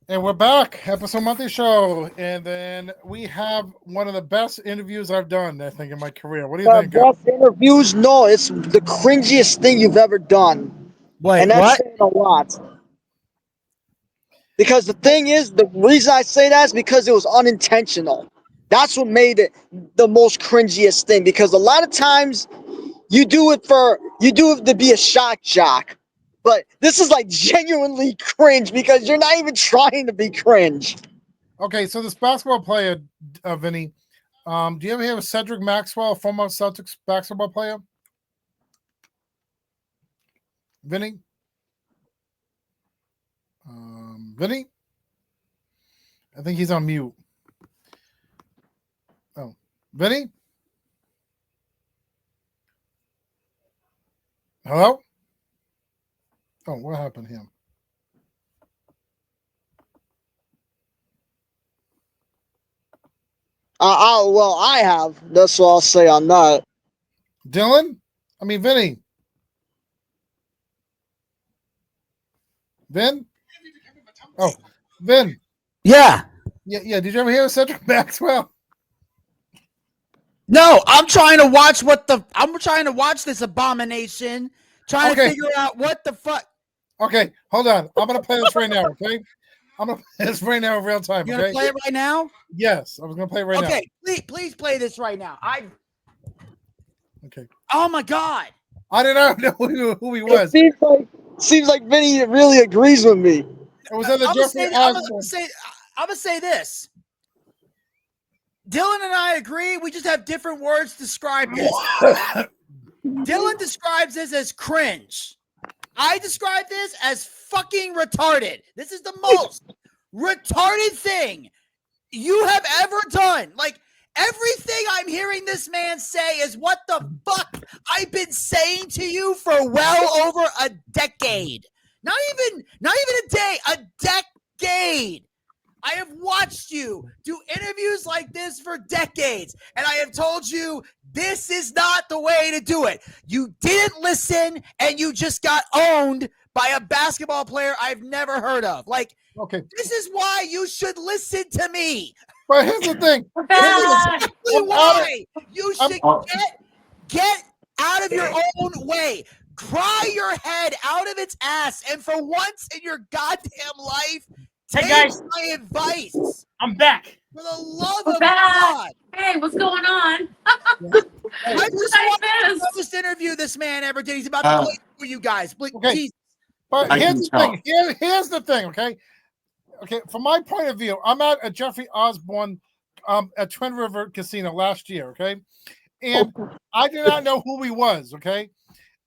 And we're back, episode monthly show, and then we have one of the best interviews I've done, I think, in my career. What do you think, guys? Best interviews? No, it's the cringiest thing you've ever done, Wait, and that's what? saying a lot. Because the thing is, the reason I say that is because it was unintentional. That's what made it the most cringiest thing. Because a lot of times you do it to be a shock jock, but this is like genuinely cringe because you're not even trying to be cringe. Okay, so this basketball player, Vinny, do you ever hear of Cedric Maxwell, a former Celtics basketball player? Vinny? Vinny? I think he's on mute. Oh, Vinny? Hello? Oh, what happened here? Well, I have. That's what I'll say on that. Dylan? I mean, Vinny. Vin? Oh, Vin. Yeah. Yeah. Did you ever hear of Cedric Maxwell? No, I'm trying to watch this abomination. Trying to figure out what the fuck. Okay, hold on. I'm gonna play this right now, okay? I'm gonna play this right now in real time. You're gonna play it right now? Yes, I was gonna play it right now. Okay, please play this right now. Okay. Oh my god. I didn't know who he was. Seems like Vinny really agrees with me. It was in the Jeffrey Osborne. I'm gonna say this. Dylan and I agree. We just have different words to describe this. Dylan describes this as cringe. I describe this as fucking retarded. This is the most retarded thing you have ever done. Like, everything I'm hearing this man say is what the fuck I've been saying to you for well over a decade. Not even a day, a decade. I have watched you do interviews like this for decades, and I have told you this is not the way to do it. You didn't listen, and you just got owned by a basketball player I've never heard of. Like, okay, this is why you should listen to me. But here's the thing. Exactly why you should get out of your own way. Cry your head out of its ass, and for once in your goddamn life, take my advice. I'm back. For the love of God. Hey, what's going on? I just want the most interview this man ever did. He's about to play for you guys. Okay. Jesus. But here's the thing. Here's the thing, okay? Okay, from my point of view, I'm at a Jeffrey Osborne at Twin River Casino last year, okay? And I did not know who he was, okay?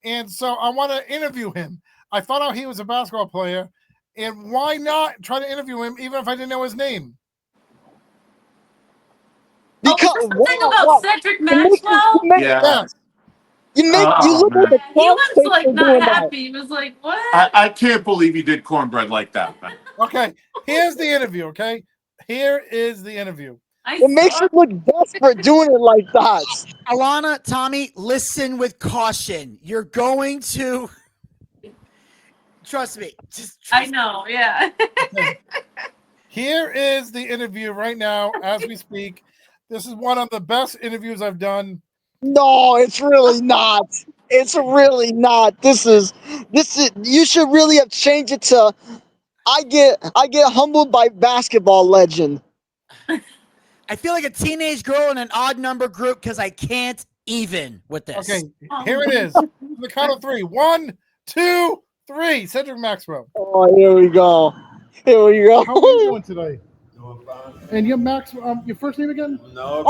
And so I want to interview him. I found out he was a basketball player, and why not try to interview him even if I didn't know his name? Because the thing about Cedric Maxwell? Yes. You look like a he was like not happy. He was like, what? I can't believe you did cornbread like that, man. Okay, here's the interview, okay? Here is the interview. It makes you look desperate doing it like that. Alana, Tommy, listen with caution. You're going to trust me. I know, yeah. Okay. Here is the interview right now as we speak. This is one of the best interviews I've done. No, it's really not. It's really not. This is you should really have changed it to I get humbled by basketball legend. I feel like a teenage girl in an odd number group because I can't even with this. Okay, here it is. The count of three. 1, 2, 3. Cedric Maxwell. Oh, here we go. Here we go. How are you doing today? Doing fine. And your your first name again? No,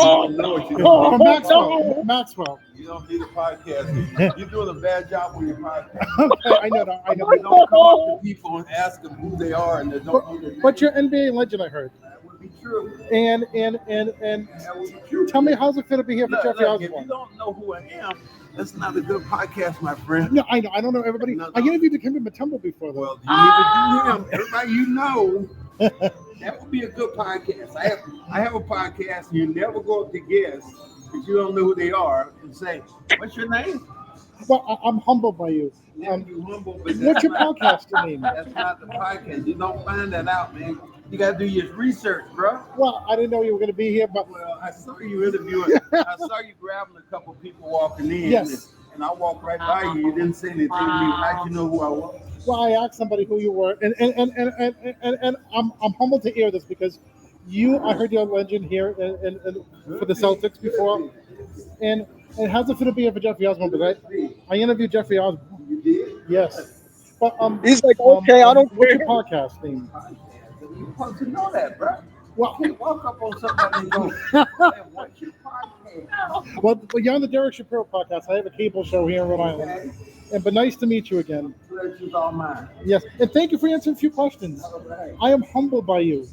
Maxwell. Maxwell. You don't need a podcast. You're doing a bad job with your podcast. Okay, I know that. You don't come up to people and ask them who they are, and they don't know their name. But you're NBA legend, I heard. That would be true. And That would be true. tell me, how's it feel to be here for Jeffrey Look, if Osborne? you don't know who I am, that's not a good podcast, my friend. No, I know. I don't know everybody. No. I interviewed Dikembe Mutombo before, though. Well, you need to do him. Everybody you know. That would be a good podcast. I have a podcast. You never go up to guests if you don't know who they are and say, "What's your name?" Well, I'm humbled by you. You humble, but What's your podcast name? That's not the podcast. You don't find that out, man. You got to do your research, bro. Well, I didn't know you were going to be here, but Well, I saw you interviewing. I saw you grabbing a couple people walking in. Yes. And I walked right by you. You didn't say anything to me. How'd you know who I was? well, I asked somebody who you were, and I'm humbled to hear this because I heard your legend here and for the Celtics before, and how's it feel to be here for Jeffrey Osborne? Because I interviewed Jeffrey Osborne. You did? Yes. But He's like, okay, I don't what's care. your podcast name? You're supposed to know that, bro. Well, You can't walk up on somebody and go, hey, what's your podcast? well, you're on the Derek Shapiro podcast. I have a cable show here in Rhode Island. But nice to meet you again. Pleasure's all mine. Yes, and thank you for answering a few questions. All right. I am humbled by you.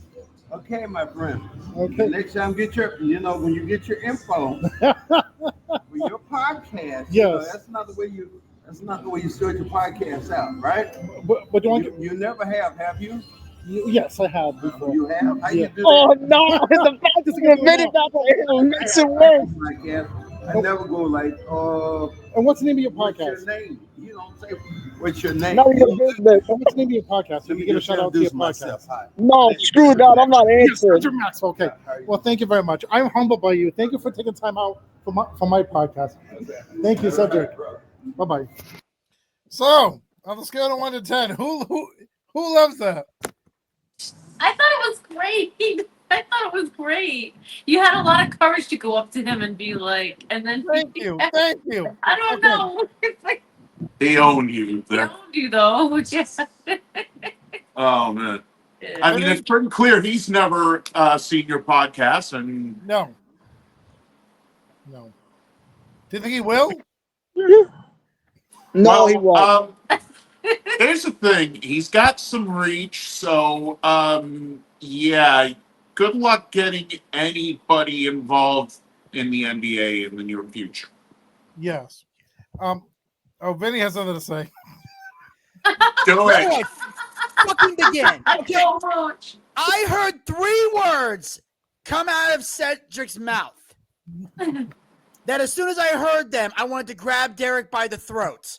Okay, my friend. Okay. Next time, when you get your info with your podcast, Yes. that's not the way you sort your podcast out, right? But do I? You never have you? Yes, I have before. You have? How Yeah. you do that? Oh no! The fact is, a minute back, it makes it worse. I never go like, And what's the name of your what's your podcast? name? You don't say, what's your name? None of your business. And what's the name of your podcast? Let me give a just shout out to your introduce podcast. myself. Hi. No, screw that. I'm not Yes, answering. Mr. Max. Okay. How are you? Well, thank you very much. I'm humbled by you. Thank you for taking time out for my podcast. Thank you, Cedric. Bye bye. So, on the scale of 1 to 10, who loves that? I thought it was great. I thought it was great. You had a lot of courage to go up to him and be like, and then Thank you. Thank you. I don't Okay. know. It's like They own you they there. owned you though. Yes. Oh man. I mean, it's pretty clear he's never seen your podcast, and No. Do you think he will? No, he won't. Here's the thing: he's got some reach, so yeah. Good luck getting anybody involved in the NBA in the near future. Yes. Vinny has something to say. Do Where do it. I fucking begin? Okay, So much. I heard 3 words come out of Cedric's mouth that as soon as I heard them, I wanted to grab Derek by the throat.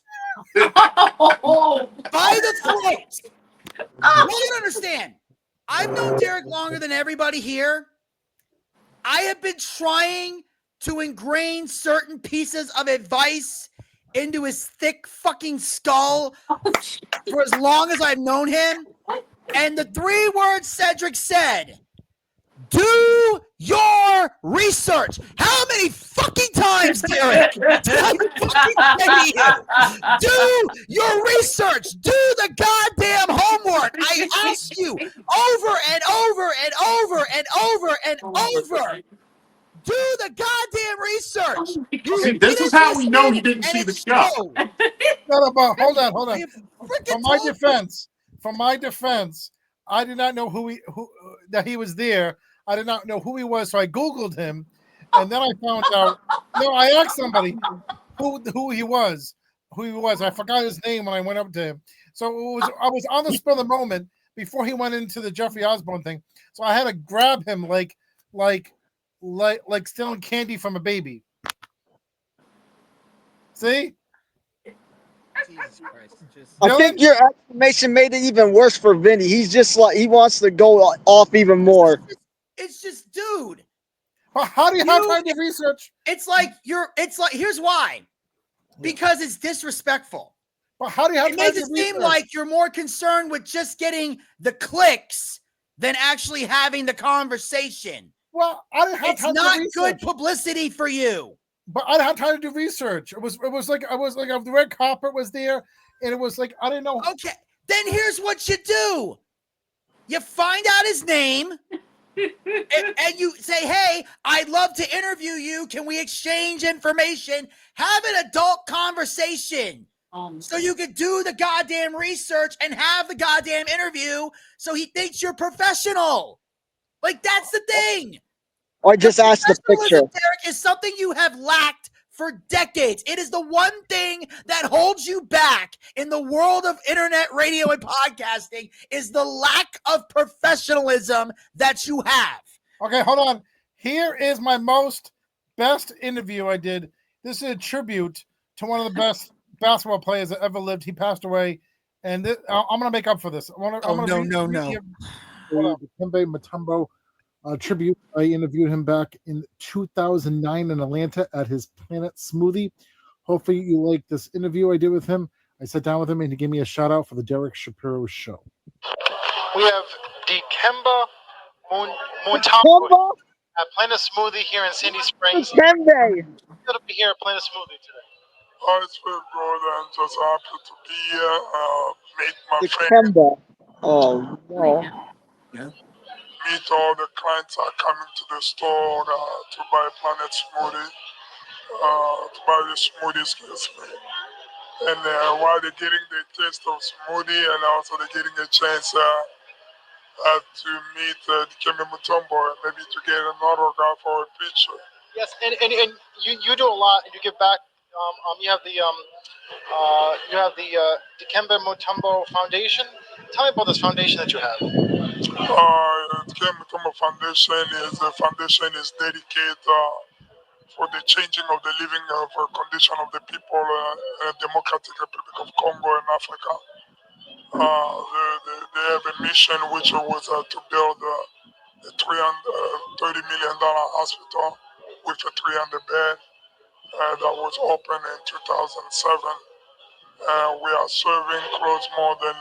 Oh, By the throat! I don't understand. I've known Derek longer than everybody here. I have been trying to ingrain certain pieces of advice into his thick fucking skull for as long as I've known him. And the 3 words Cedric said, do your research. How many fucking times, Derek, did I fucking say to you? Do your research. Do the goddamn homework. I ask you over and over and over and over and over. Do the goddamn research. You See, this is didn't how we know he listen, didn't and see the it show. showed. Hold on. I have freaking For my told you. defense, I did not know who that he was there. I did not know who he was, so I Googled him, and then I found out. No, I asked somebody who he was. I forgot his name when I went up to him. So I was on the spur of the moment before he went into the Jeffrey Osborne thing. So I had to grab him like stealing candy from a baby. See? Jesus Christ. I think your explanation made it even worse for Vinny. He's just like, he wants to go off even more. It's just, dude. Well, how do you have time to research? It's like here's why. Because it's disrespectful. Well, how do you have It time makes to it seem research? like you're more concerned with just getting the clicks than actually having the conversation. Well, I didn't have It's time not to research. good publicity for you. But I didn't have time to do research. It was like the red carpet was there, and it was like I didn't know. Okay, then here's what you do. You find out his name, and you say, hey, I'd love to interview you. Can we exchange information? Have an adult conversation so you could do the goddamn research and have the goddamn interview so he thinks you're professional. Like, that's the thing. Or just ask the picture. Professionalism, Derek, is something you have lacked for decades. It is the one thing that holds you back in the world of internet radio and podcasting is the lack of professionalism that you have. Okay, hold on. Here is my best interview I did. This is a tribute to one of the best basketball players that ever lived. He passed away, and I'm going to make up for this. I'm gonna no. a Dikembe Mutombo tribute. I interviewed him back in 2009 in Atlanta at his Planet Smoothie. Hopefully you like this interview I did with him. I sat down with him and he gave me a shout out for the Derek Shapiro show. We have Dikembe Mutombo Dikembe at Planet Smoothie here in Sandy Springs. Mutombo. Good to be here at Planet Smoothie today. Oh, it's very good. I'm just happy to be here. Meet my friends. Dikembe. Oh no. Meet all the clients are coming to the store to buy Planet Smoothie. To buy the smoothie, excuse me. And while they're getting the taste of smoothie, and also they're getting a chance to meet Dikembe Mutombo, and maybe to get an autograph or a picture. Yes, and you do a lot, and you give back. You have the Dikembe Mutombo Foundation. Tell me about this foundation that you have. Dikembe Mutombo Foundation is dedicated for the changing of the living condition of the people in the Democratic Republic of Congo in Africa. They have a mission which was to build a $330 million hospital with a 300 bed that was opened in 2007. We are serving close more than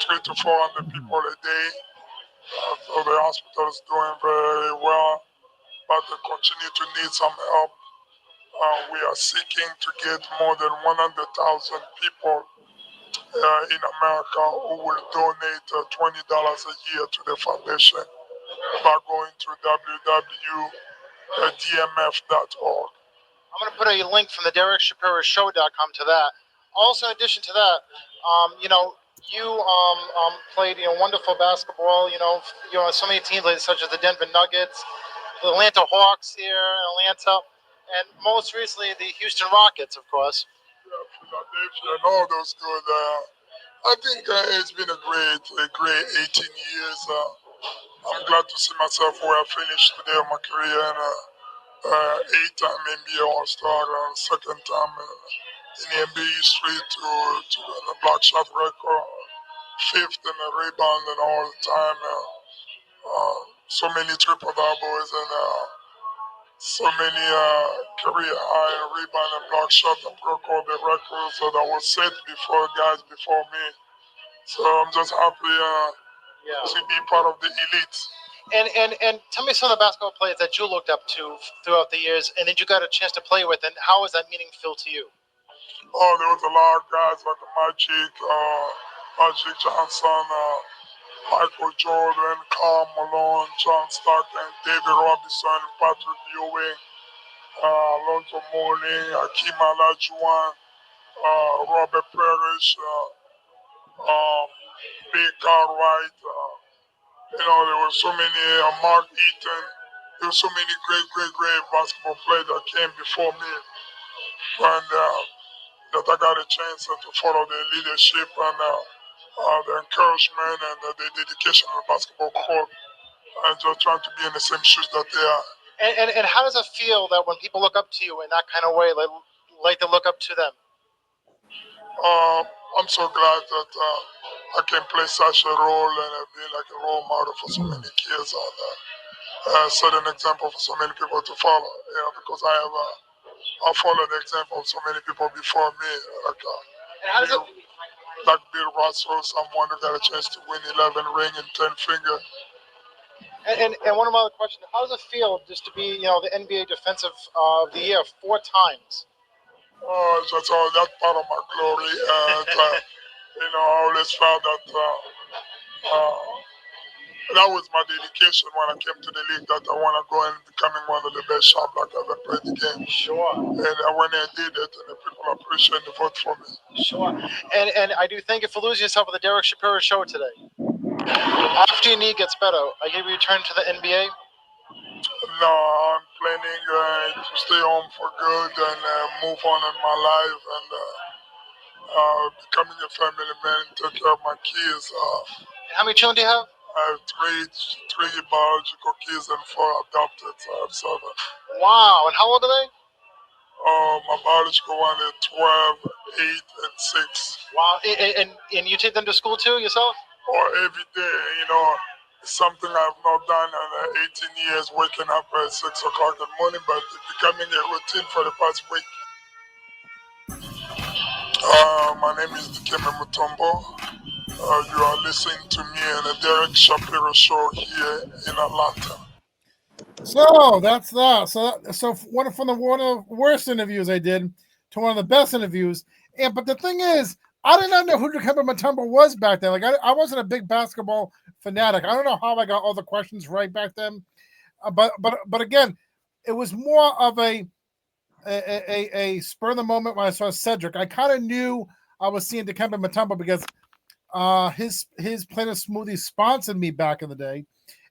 300 to 400 people a day. So the hospital is doing very well, but they continue to need some help. We are seeking to get more than 100,000 people in America who will donate $20 a year to the foundation by going to www.dmf.org. I'm going to put a link from the DerekShapiroShow.com to that. Also, in addition to that, you played wonderful basketball. So many teams such as the Denver Nuggets, the Atlanta Hawks here in Atlanta, and most recently the Houston Rockets, of course. Yeah, Philadelphia and all those good. I think it's been a great 18 years. I'm glad to see myself where I finished today in my career, and 8-time NBA All-Star, second time in the NBA history to the block shot record, 5th in the rebound and all the time. So many triple doubles and so many career high rebound and block shot that broke all the records that was set before guys before me. So I'm just happy to be part of the elite. And tell me some of the basketball players that you looked up to throughout the years, and that you got a chance to play with, and how was that meaningful to you? Oh, there was a lot of guys like Magic Johnson, Michael Jordan, Karl Malone, John Stockton, David Robinson, Patrick Ewing, Alonzo Mourning, Hakeem Olajuwon, Robert Parrish, Big Cartwright. There were so many, Mark Eaton. There were so many great basketball players that came before me. And that I got a chance to follow their leadership and the encouragement and the dedication of the basketball court, and just trying to be in the same shoes that they are. And how does it feel that when people look up to you in that kind of way, like to look up to them? I'm so glad that I can play such a role and be like a role model for so many kids out there. Set an example for so many people to follow. Because I followed the example of so many people before me. Like Bill Russell, someone who got a chance to win 11 rings and 10 fingers. And one of my other questions: how does it feel just to be, the NBA Defensive of the Year 4 times? Oh, that's all. That's part of my glory. I always felt that that was my dedication when I came to the league, that I want to go and becoming one of the best shot blockers ever played the game. Sure. And when I did it, and the people appreciate the vote for me. Sure. And I do thank you for losing yourself at the Derek Shapiro Show today. After your knee gets better, are you return to the NBA? No, I'm planning to stay home for good and move on in my life and becoming a family man and take care of my kids. How many children do you have? I have three biological kids and 4 adopted, so I have 7. Wow, and how old are they? My biological one is 12, 8, and 6. Wow, and you take them to school too yourself? Or every day, It's something I've not done in 18 years, waking up at 6 o'clock in the morning, but it's becoming a routine for the past week. My name is Dikembe Mutombo. You are listening to me on the Derek Shapiro Show here in Atlanta. So that's that. So one of the worst interviews I did to one of the best interviews. But the thing is, I did not know who Dikembe Mutombo was back then. Like I wasn't a big basketball fanatic. I don't know how I got all the questions right back then. But again, it was more of a spur of the moment when I saw Cedric. I kind of knew I was seeing Dikembe Mutombo because his Planet Smoothie sponsored me back in the day,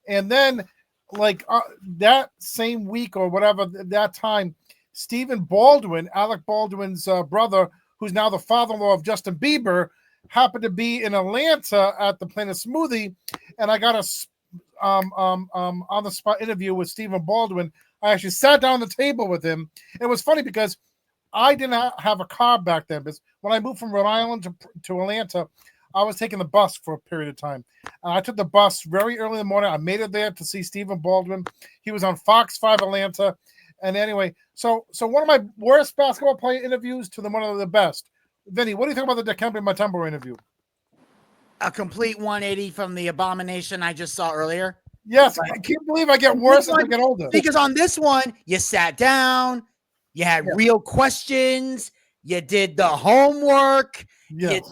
and then that same week or whatever that time, Stephen Baldwin, Alec Baldwin's brother, who's now the father-in-law of Justin Bieber, happened to be in Atlanta at the Planet Smoothie, and I got a on the spot interview with Stephen Baldwin. I actually sat down at the table with him. It was funny because I did not have a car back then. Because when I moved from Rhode Island to Atlanta, I was taking the bus for a period of time. And I took the bus very early in the morning. I made it there to see Stephen Baldwin. He was on Fox 5 Atlanta. And anyway, so one of my worst basketball player interviews to one of the best. Vinny, what do you think about the Dikembe Mutombo interview? A complete 180 from the abomination I just saw earlier. Yes, I can't believe I get worse as I get older. Because on this one, you sat down, you had real questions, you did the homework, he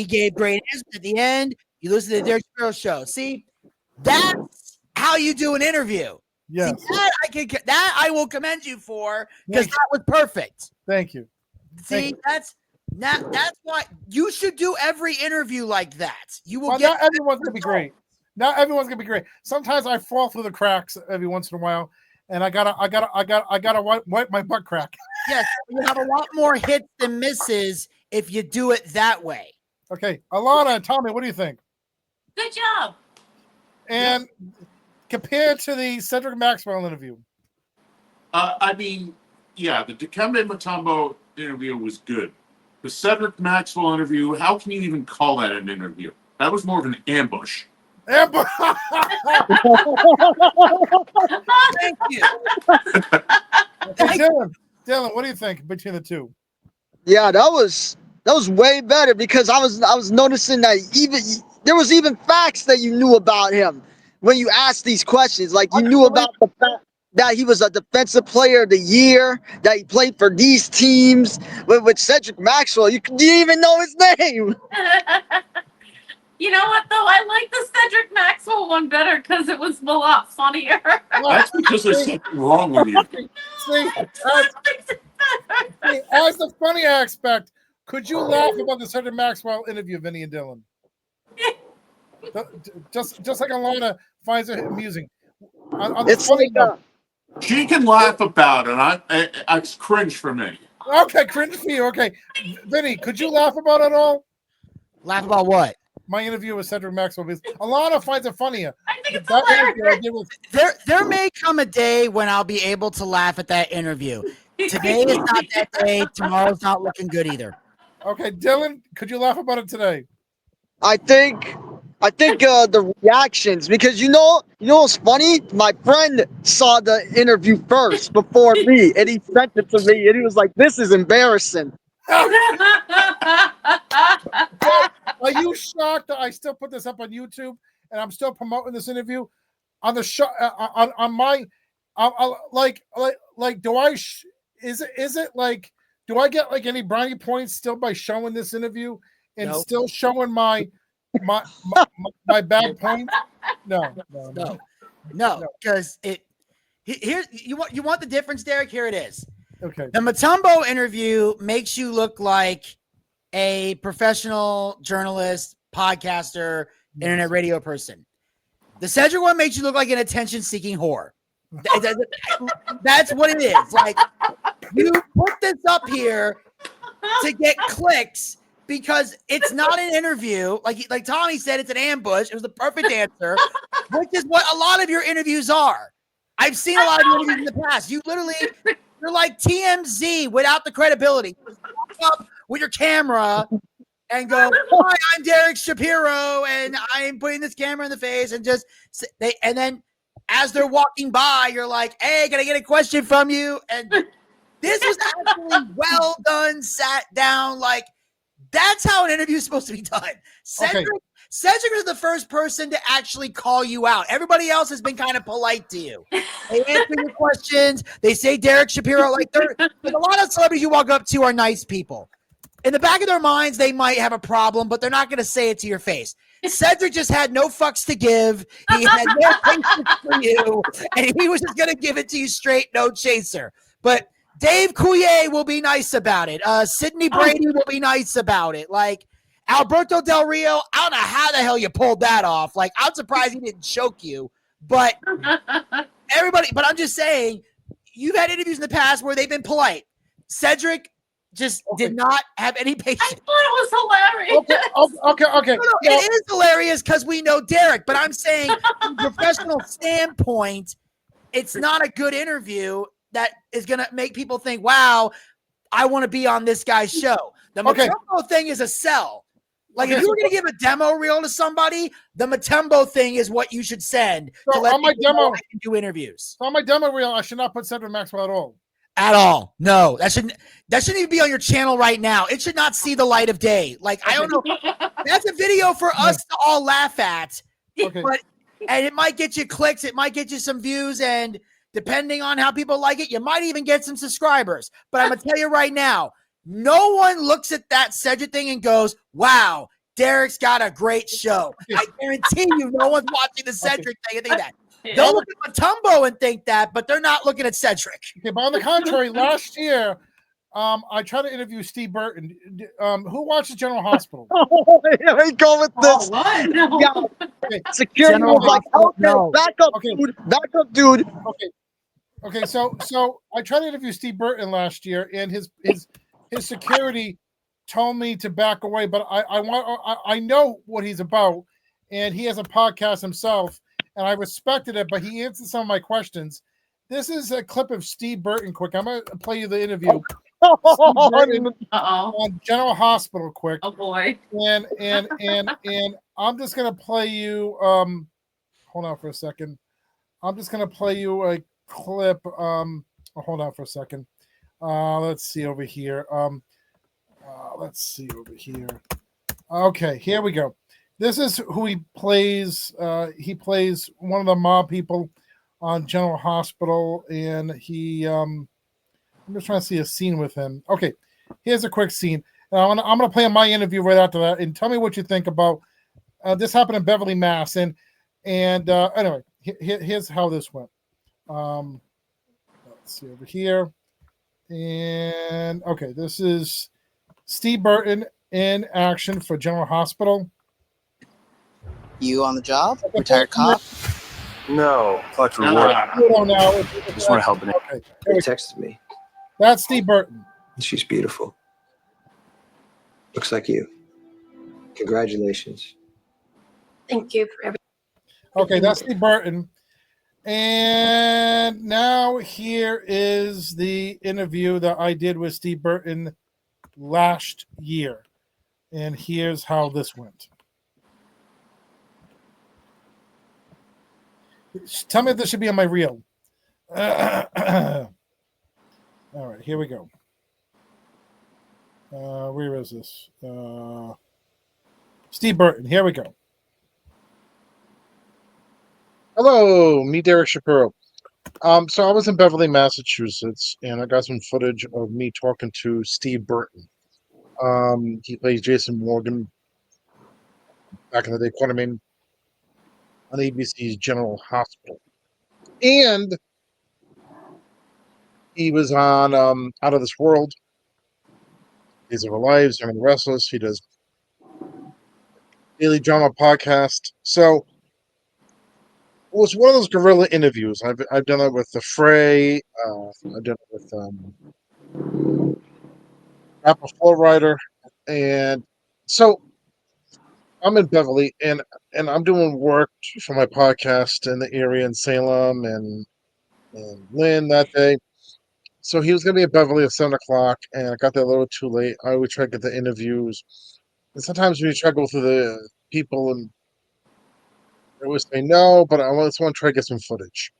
gave great answers at the end. You listen to the Derek Shapiro Show. See, that's how you do an interview. Yes. See, that I will commend you for, because that was perfect. Thank you. See, that's why you should do every interview like that. You will not everyone's gonna be great. Not everyone's gonna be great. Sometimes I fall through the cracks every once in a while, and I gotta wipe my butt crack. Yes, you have a lot more hits than misses if you do it that way. Okay, Alana and Tommy, what do you think? Good job. And compared to the Cedric Maxwell interview, I mean, yeah, the Dikembe Mutombo interview was good. The Cedric Maxwell interview, how can you even call that an interview? That was more of an ambush. Thank you. Dylan, what do you think between the two? Yeah, that was way better because I was noticing that there was even facts that you knew about him when you asked these questions. Like you knew about the fact that he was a defensive player of the year, that he played for these teams. With Cedric Maxwell, you didn't even know his name. You know what, though? I like the Cedric Maxwell one better because it was a lot funnier. That's because there's something wrong with you. As the funny aspect, could you laugh about the Cedric Maxwell interview, Vinny and Dylan? just like Alana finds it amusing. It's funny. She can laugh about it. It's cringe for me. Okay, cringe for you. Okay, Vinny, could you laugh about it all? Laugh about what? My interview with Cedric Maxwell, because Alana finds it funnier. I think it's hilarious. There may come a day when I'll be able to laugh at that interview. Today is not that day. Tomorrow's not looking good either. Okay, Dylan, could you laugh about it today? I think the reactions, because you know what's funny? My friend saw the interview first before me, and he sent it to me, and he was like, "This is embarrassing." Are you shocked that I still put this up on YouTube and I'm still promoting this interview on the show on my do I is it like, do I get like any brownie points still by showing this interview and still showing my bad points? No, because here you want the difference, Derek. Here it is. Okay. The Mutombo interview makes you look like a professional journalist, podcaster, internet radio person. The Cedric one makes you look like an attention-seeking whore. That's what it is. Like, you put this up here to get clicks because it's not an interview. Like Tommy said, it's an ambush. It was the perfect answer, which is what a lot of your interviews are. I've seen a lot of your interviews in the past. You're like TMZ without the credibility. You walk up with your camera and go, "Hi, I'm Derek Shapiro, and I'm putting this camera in the face," and just and then as they're walking by, you're like, "Hey, can I get a question from you?" And this was actually well done, sat down, like that's how an interview is supposed to be done. Cedric was the first person to actually call you out. Everybody else has been kind of polite to you. They answer your questions. They say Derek Shapiro. Like a lot of celebrities you walk up to are nice people. In the back of their minds, they might have a problem, but they're not going to say it to your face. Cedric just had no fucks to give. He had no patience for you, and he was just going to give it to you straight, no chaser. But Dave Coulier will be nice about it. Sydney Brady will be nice about it. Like Alberto Del Rio, I don't know how the hell you pulled that off. Like I'm surprised he didn't choke you. But everybody, but I'm just saying, you've had interviews in the past where they've been polite. Cedric just did not have any patience. I thought it was hilarious. Okay. No, it is hilarious because we know Derek, but I'm saying from a professional standpoint, it's not a good interview that is going to make people think, wow, I want to be on this guy's show. The Matumbo thing is a sell. Like if you were going to give a demo reel to somebody, the Matumbo thing is what you should send to let on my people know demo, I can do interviews. So on my demo reel, I should not put Cedric Maxwell at all. At all. No, that shouldn't even be on your channel right now. It should not see the light of day. Like, I don't know. That's a video for us to all laugh at. Okay. And it might get you clicks. It might get you some views. And depending on how people like it, you might even get some subscribers. But I'm going to tell you right now, no one looks at that Cedric thing and goes, wow, Derek's got a great show. I guarantee you no one's watching the Cedric thing and think that. They'll look at Matumbo and think that, but they're not looking at Cedric. Okay, but on the contrary, last year, I tried to interview Steve Burton. Who watches General Hospital? Here we go with this. What? No. Yeah. Okay. Security was like, back up, dude. Okay. So I tried to interview Steve Burton last year, and his security told me to back away. But I know what he's about, and he has a podcast himself. And I respected it, but he answered some of my questions. This is a clip of Steve Burton. Quick, I'm gonna play you the interview. On General Hospital. Quick. Oh boy. And I'm just gonna play you. Hold on for a second. I'm just gonna play you a clip. Hold on for a second. Let's see over here. Okay, here we go. This is who he plays. He plays one of the mob people on General Hospital, and I'm just trying to see a scene with him. Okay, here's a quick scene. I'm gonna play my interview right after that, and tell me what you think about. This happened in Beverly, Mass, and anyway, here's how this went. Let's see over here, and okay, this is Steve Burton in action for General Hospital. You on the job? Retired cop? No, collect reward. Just want to help. Okay. He texted me. That's Steve Burton. She's beautiful. Looks like you. Congratulations. Thank you for everything. Okay, that's Steve Burton. And now here is the interview that I did with Steve Burton last year. And here's how this went. Tell me if this should be on my reel. All right, here we go. Where is this? Steve Burton. Here we go. Hello, me, Derek Shapiro. So I was in Beverly, Massachusetts, and I got some footage of me talking to Steve Burton. He plays Jason Morgan back in the day, Quatermain on ABC's General Hospital. And he was on Out of This World, Days of Our Lives, Young and the Restless. He does Daily Drama podcast. So it was one of those guerrilla interviews. I've done it with The Fray. I've done it with Apple Flow Rider. And so I'm in Beverly, and I'm doing work for my podcast in the area in Salem and Lynn that day. So he was going to be at Beverly at 7 o'clock, and I got there a little too late. I always try to get the interviews sometimes when you try to go through the people and they always say no, but I just want to try to get some footage.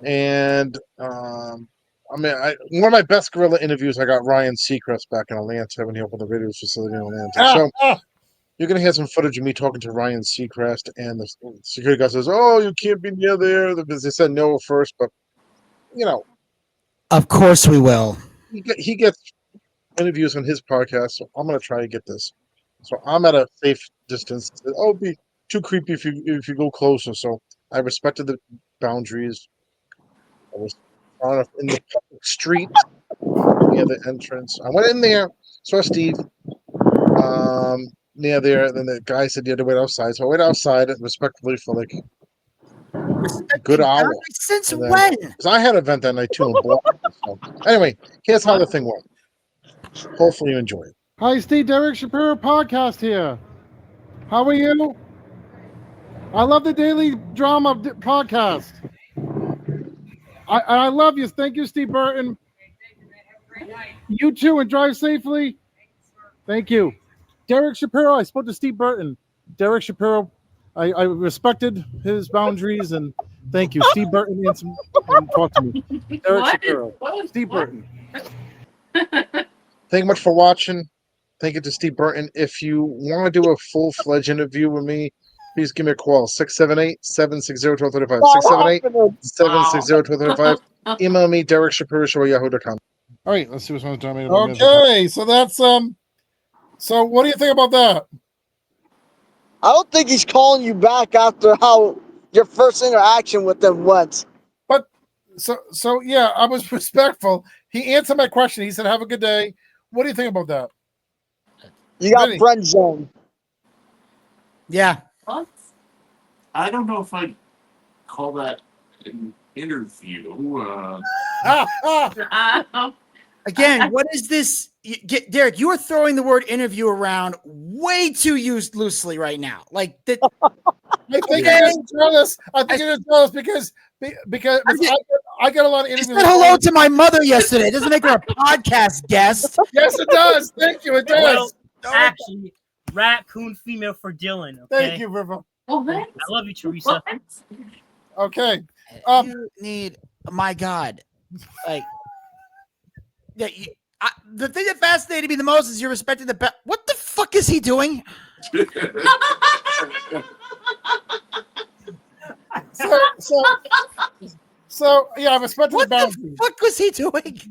And one of my best gorilla interviews, I got Ryan Seacrest back in Atlanta when he opened the radio facility in Atlanta. So you're gonna hear some footage of me talking to Ryan Seacrest, and the security guy says, "Oh, you can't be near there," because they said no first, but Of course we will. he gets interviews on his podcast, so I'm gonna try to get this. So I'm at a safe distance. Oh, it'd be too creepy if you go closer. So I respected the boundaries. I was in the public street near the entrance. I went in there, saw Steve near there. Then the guy said you had to wait outside. So I waited outside respectfully for like a good hour. Since when? Because I had an event that night too. In Boston, so. Anyway, here's how the thing went. Hopefully you enjoy it. Hi, Steve. Derek Shapiro podcast here. How are you? I love the Daily Drama podcast. I love you. Thank you, Steve Burton. You too, and drive safely. Thank you. Derek Shapiro, I spoke to Steve Burton. Derek Shapiro, I respected his boundaries, and thank you. Steve Burton, and talk to me. Derek Shapiro. Steve Burton. Thank you much for watching. Thank you to Steve Burton. If you want to do a full-fledged interview with me, please give me a call, 678-760-1235. 678-760-1235. Email me, DerekShapiroShow@yahoo.com. All right, let's see what's on the time. Okay, so that's so what do you think about that? I don't think he's calling you back after how your first interaction with him went. But so yeah, I was respectful. He answered my question. He said, "Have a good day." What do you think about that? You got friend zone. Yeah. What? I don't know if I'd call that an interview. Again, what is this? Derek, you are throwing the word interview around way too loosely right now. Like that. I think you're jealous. I think you're jealous because I get a lot of interviews. She said hello to my mother yesterday. It doesn't make her a podcast guest. Yes, it does. Thank you. It does. Well, actually, raccoon female for Dylan. Okay? Thank you, River. Oh, I love you, Teresa. Okay. You need, my God, like, yeah. The thing that fascinated me the most is you respected the. What the fuck is he doing? So yeah, I respected What the boundaries. the fuck was he doing?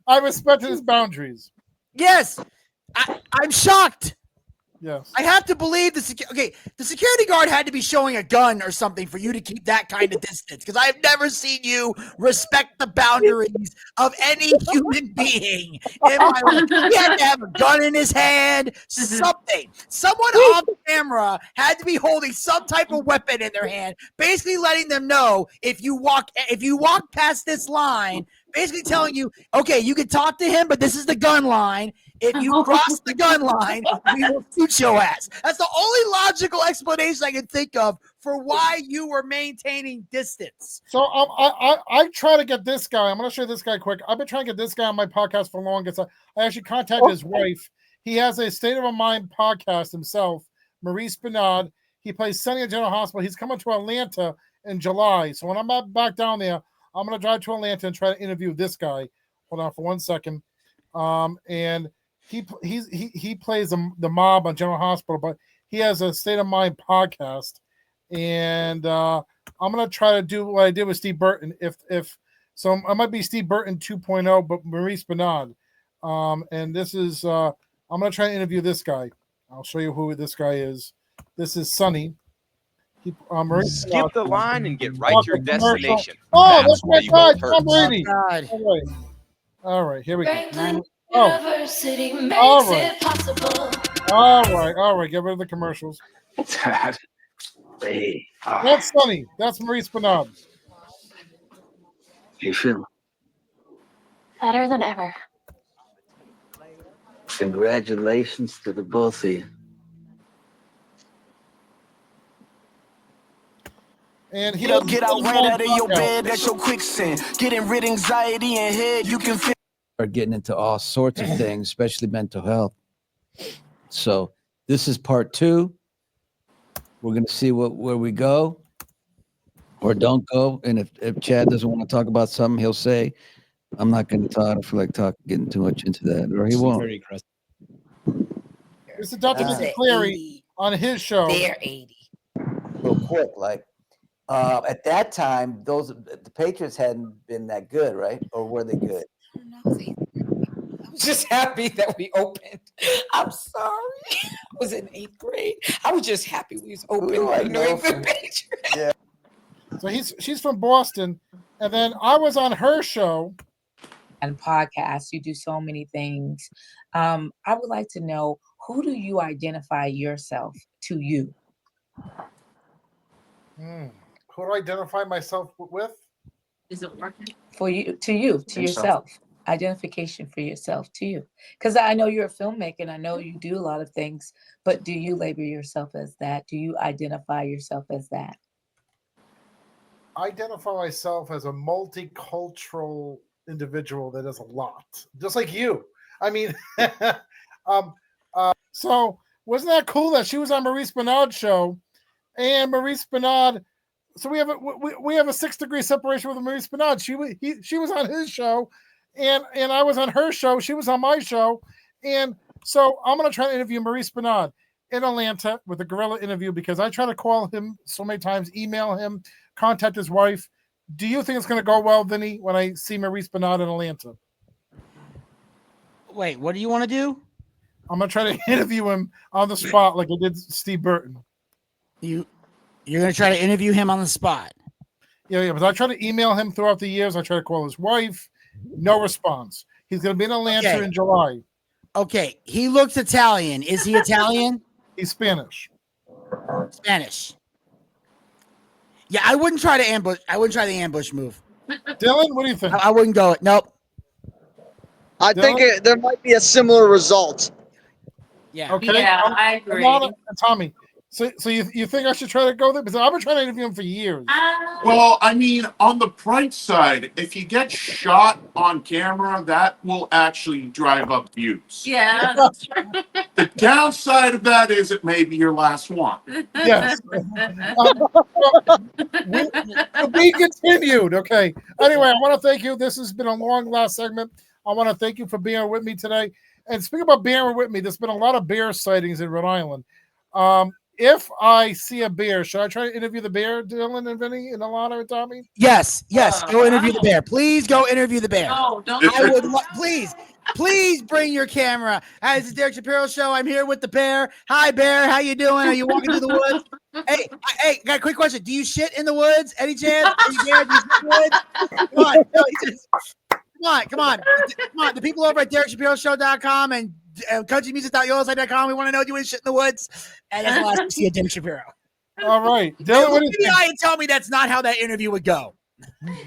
I respected his boundaries. Yes, I'm shocked. Yes. I have to believe the security guard had to be showing a gun or something for you to keep that kind of distance, because I've never seen you respect the boundaries of any human being in my life. He had to have a gun in his hand, something. Someone on camera had to be holding some type of weapon in their hand, basically letting them know if you walk past this line, basically telling you, okay, you can talk to him, but this is the gun line. If you cross the gun line, we will shoot your ass. That's the only logical explanation I can think of for why you were maintaining distance. So I try to get this guy. I'm going to show you this guy quick. I've been trying to get this guy on my podcast for long. I actually contacted his wife. He has a State of Mind podcast himself, Maurice Bernard. He plays Sunny at General Hospital. He's coming to Atlanta in July. So when I'm back down there, I'm going to drive to Atlanta and try to interview this guy. Hold on for 1 second. And he plays the mob on General Hospital, but he has a State of Mind podcast. And I'm going to try to do what I did with Steve Burton. If so, I might be Steve Burton 2.0, but Maurice Bernard. And this is I'm going to try to interview this guy. I'll show you who this guy is. This is Sonny. Skip the line and get right to your destination. Oh, that's my guy, Tom Brady. All right, here we go. University makes it possible. All right. Get rid of the commercials. Dad. Hey. That's Sonny. That's Maurice Bernard. You feel? Better than ever. Congratulations to the both of you. And he get out right out of your bed. That's your quicksand. Getting rid of anxiety and head. You can feel. Are getting into all sorts of things, especially mental health. So this is part 2. We're going to see where we go or don't go. And if Chad doesn't want to talk about something, he'll say, I'm not going to talk. I don't feel like getting too much into that, or he won't. This is Dr. Mr. Cleary on his show. They're 80. Real quick, like at that time, the Patriots hadn't been that good, right? Or were they good? I was just happy that we opened. I'm sorry. I was in 8th grade. I was just happy we was open. Yeah. So she's from Boston, and then I was on her show. And podcasts, you do so many things. I would like to know, who do you identify yourself to you? Who do I identify myself with? Is it working? For you, to yourself. Identification for yourself, to you. Because I know you're a filmmaker, and I know you do a lot of things, but do you label yourself as that? Do you identify yourself as that? I identify myself as a multicultural individual that does a lot, just like you. I mean, so wasn't that cool that she was on Maurice Benard's show, and Maurice Benard? So we have a 6 degree separation with Maurice Benard. She was on his show, and I was on her show. She was on my show, and so I'm gonna try to interview Maurice Benard in Atlanta with a guerrilla interview because I try to call him so many times, email him, contact his wife. Do you think it's going to go well, Vinny, when I see Maurice Benard in Atlanta? Wait, what do you want to do? I'm going to try to interview him on the spot like I did Steve Burton. You're going to try to interview him on the spot? Yeah, but I try to email him throughout the years. I try to call his wife. No response. He's going to be in Atlanta in July. Okay, he looks Italian. Is he Italian? He's Spanish. Spanish. Yeah, I wouldn't try to ambush. I wouldn't try the ambush move. Dylan, what do you think? I wouldn't go it. Nope. I think there might be a similar result. Yeah. Okay. Yeah, I agree. Tommy, so you think I should try to go there? Because I've been trying to interview him for years. Well, I mean, on the bright side, if you get shot on camera, that will actually drive up views. Yeah, that's true. The downside of that is it may be your last one. Yes. We continued. Okay. Anyway, I want to thank you. This has been a long last segment. I want to thank you for being with me today. And speaking about being with me, there's been a lot of bear sightings in Rhode Island. If I see a bear, should I try to interview the bear, Dylan and Vinny and Alana and Tommy? Yes. Go interview the bear. Please go interview the bear. No, don't. I would please bring your camera. Hi, this is Derek Shapiro Show. I'm here with the bear. Hi, bear. How you doing? Are you walking through the woods? Hey, got a quick question. Do you shit in the woods? Any chance? Are you there? Do you shit in the woods? Come on. The people over at DerekShapiroShow.com and countrymusic.yolasite.com, we want to know, do you shit in the woods? And that's the last we see of Derek Shapiro. All right. Dylan, what do you think? And tell me that's not how that interview would go.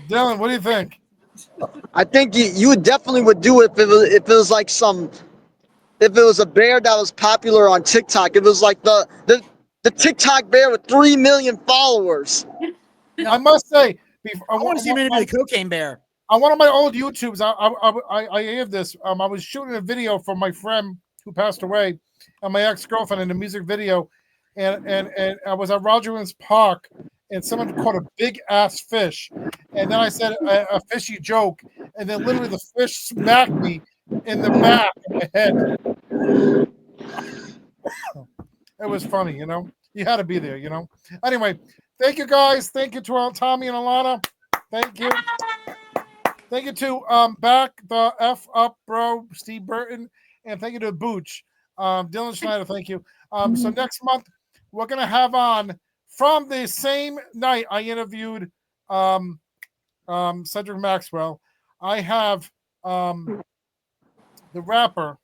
Dylan, what do you think? I think you definitely would do it if it was like if it was a bear that was popular on TikTok. If it was like the TikTok bear with 3 million followers. I must say, I want to see him interview the cocaine bear. On one of my old YouTubes, I have this. I was shooting a video for my friend who passed away, and my ex-girlfriend in a music video, and I was at Roger Williams Park, and someone caught a big ass fish, and then I said a fishy joke, and then literally the fish smacked me in the back of my head. It was funny, you know. You had to be there, you know. Anyway, thank you guys. Thank you to Tommy and Alana. Thank you. Thank you to Back the F Up Bro, Steve Burton, and thank you to Booch, Dylan Schneider. Thank you. So next month we're gonna have on from the same night I interviewed Cedric Maxwell. I have the rapper.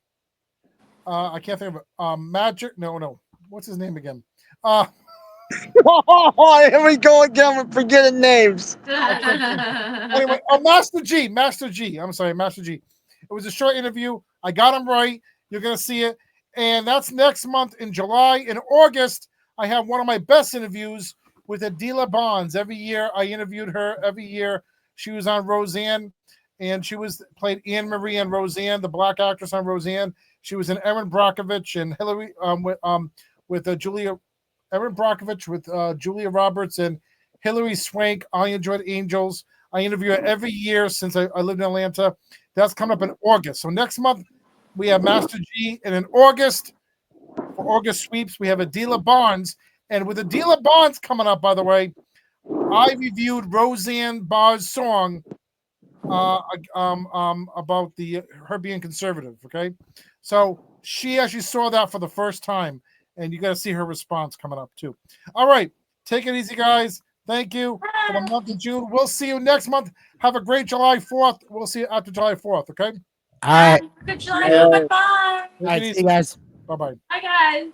I can't think of it. Magic. No. What's his name again? Oh, here we go again with forgetting names. Anyway, Master G. I'm sorry, Master G. It was a short interview. I got him right. You're going to see it. And that's next month in July. In August, I have one of my best interviews with Adela Bonds. Every year, I interviewed her. Every year, she was on Roseanne, and she played Anne Marie on Roseanne, the black actress on Roseanne. She was in Erin Brockovich and Hillary with Julia. Erin Brockovich with Julia Roberts and Hillary Swank. I Enjoyed Angels. I interview her every year since I lived in Atlanta. That's coming up in August. So next month we have Master G, and in August, for August sweeps, we have Adela Barnes. And with Adela Barnes coming up, by the way, I reviewed Roseanne Barr's song about her being conservative. Okay, so she actually saw that for the first time, and you got to see her response coming up too. All right, take it easy, guys. Thank you for the month of June. We'll see you next month. Have a great July 4th. We'll see you after July 4th. Okay. All right. Good July. Bye bye. All right. See you guys. Bye bye. Bye guys.